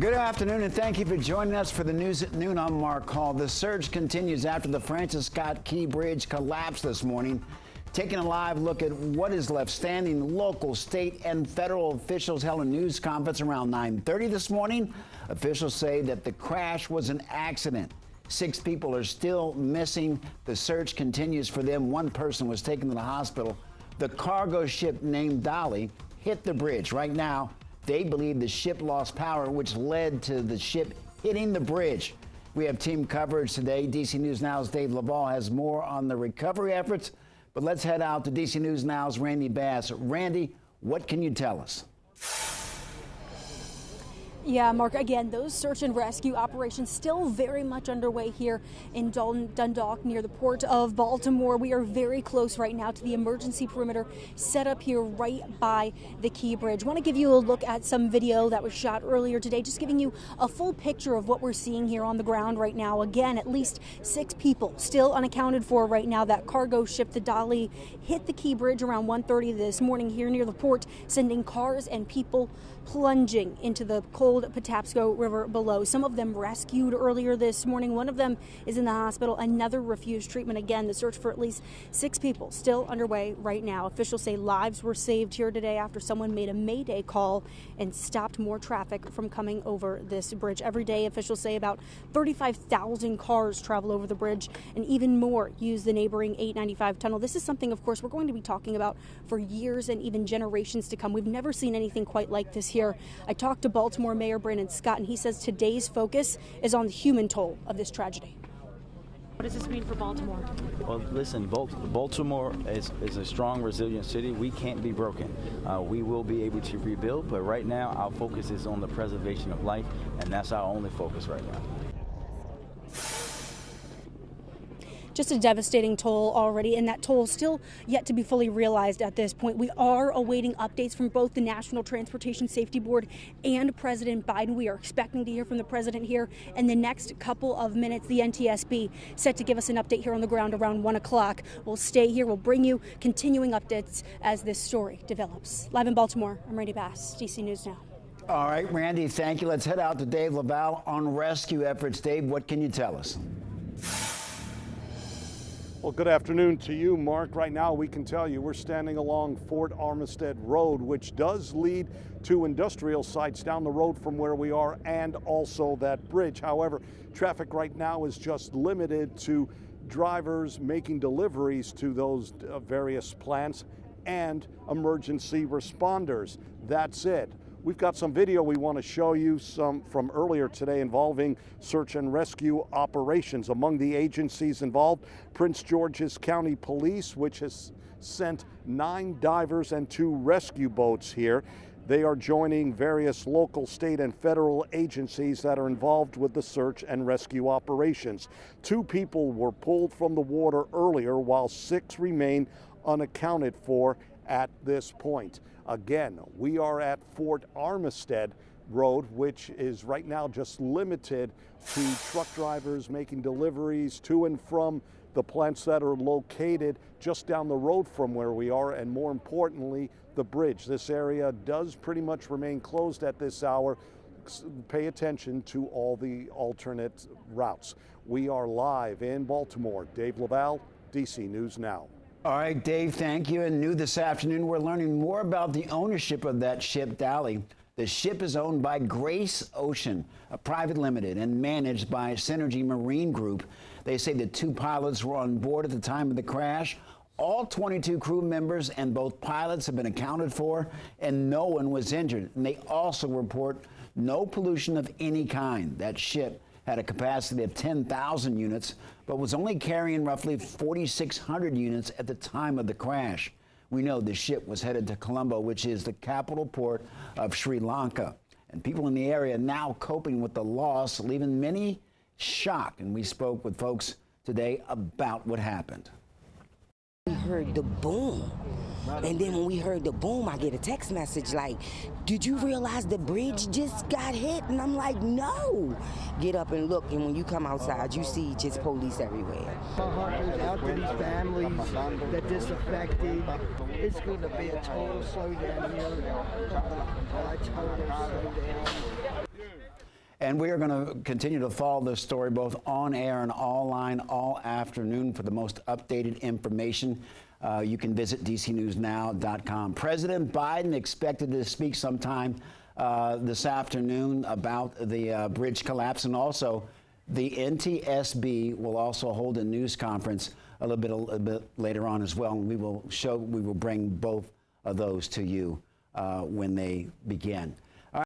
Good afternoon, and thank you for joining us for the news at noon. I'm Mark Hall. The surge continues after the Francis Scott Key Bridge collapsed this morning. Taking a live look at what is left standing, local, state, and federal officials held a news conference around 9:30 this morning. Officials say that the crash was an accident. 6 people are still missing. The search continues for them. 1 person was taken to the hospital. The cargo ship named Dolly hit the bridge. Right now, they believe the ship lost power, which led to the ship hitting the bridge. We have team coverage today. DC News Now's Dave Laval has more on the recovery efforts. But let's head out to DC News Now's Randy Bass. Randy, what can you tell us? Yeah, Mark, again, those search and rescue operations still very much underway here in Dundalk near the port of Baltimore. We are very close right now to the emergency perimeter set up here right by the Key Bridge. I want to give you a look at some video that was shot earlier today, just giving you a full picture of what we're seeing here on the ground right now. Again, at least 6 people still unaccounted for right now. That cargo ship, the Dolly, hit the Key Bridge around 1:30 this morning here near the port, sending cars and people plunging into the cold Patapsco River below. Some of them rescued earlier this morning. 1 of them is in the hospital. Another refused treatment. Again, the search for at least 6 people still underway right now. Officials say lives were saved here today after someone made a mayday call and stopped more traffic from coming over this bridge. Every day, officials say about 35,000 cars travel over the bridge, and even more use the neighboring 895 tunnel. This is something, of course, we're going to be talking about for years and even generations to come. We've never seen anything quite like this here. I talked to Baltimore Mayor Brandon Scott, and he says today's focus is on the human toll of this tragedy. What does this mean for Baltimore? Well, listen, Baltimore is a strong, resilient city. We can't be broken. We will be able to rebuild, but right now our focus is on the preservation of life, and that's our only focus right now. Just a devastating toll already, and that toll still yet to be fully realized at this point. We are awaiting updates from both the National Transportation Safety Board and President Biden. We are expecting to hear from the president here in the next couple of minutes. The NTSB set to give us an update here on the ground around 1 o'clock. We'll stay here. We'll bring you continuing updates as this story develops. Live in Baltimore, I'm Randy Bass, DC News Now. All right, Randy, thank you. Let's head out to Dave Laval on rescue efforts. Dave, what can you tell us? Well, good afternoon to you, Mark. Right now, we can tell you we're standing along Fort Armistead Road, which does lead to industrial sites down the road from where we are, and also that bridge. However, traffic right now is just limited to drivers making deliveries to those various plants and emergency responders. That's it. We've got some video we want to show you, some from earlier today involving search and rescue operations. Among the agencies involved, Prince George's County Police, which has sent 9 divers and 2 rescue boats here. They are joining various local, state, and federal agencies that are involved with the search and rescue operations. 2 people were pulled from the water earlier, while 6 remain unaccounted for at this point. Again, we are at Fort Armistead Road, which is right now just limited to truck drivers making deliveries to and from the plants that are located just down the road from where we are, and more importantly, the bridge. This area does pretty much remain closed at this hour. Pay attention to all the alternate routes. We are live in Baltimore. Dave Laval, DC News Now. All right, Dave, thank you. And new this afternoon, we're learning more about the ownership of that ship, Dolly. The ship is owned by Grace Ocean, a private limited, and managed by Synergy Marine Group. They say the 2 pilots were on board at the time of the crash. All 22 crew members and both pilots have been accounted for, and no one was injured. And they also report no pollution of any kind. That ship had a capacity of 10,000 units, but was only carrying roughly 4,600 units at the time of the crash. We know the ship was headed to Colombo, which is the capital port of Sri Lanka. And people in the area now coping with the loss, leaving many shocked. And we spoke with folks today about what happened. We heard the boom. And then when we heard the boom, I get a text message like, did you realize the bridge just got hit? And I'm like, no. Get up and look, and when you come outside, you see just police everywhere. My heart goes out to these families that disaffected. It's going to be a total slowdown here. A total slowdown. And we are going to continue to follow this story both on air and online all afternoon. For the most updated information, you can visit dcnewsnow.com. President Biden expected to speak sometime this afternoon about the bridge collapse, and also the NTSB will also hold a news conference a little bit later on as well. And we will bring both of those to you when they begin.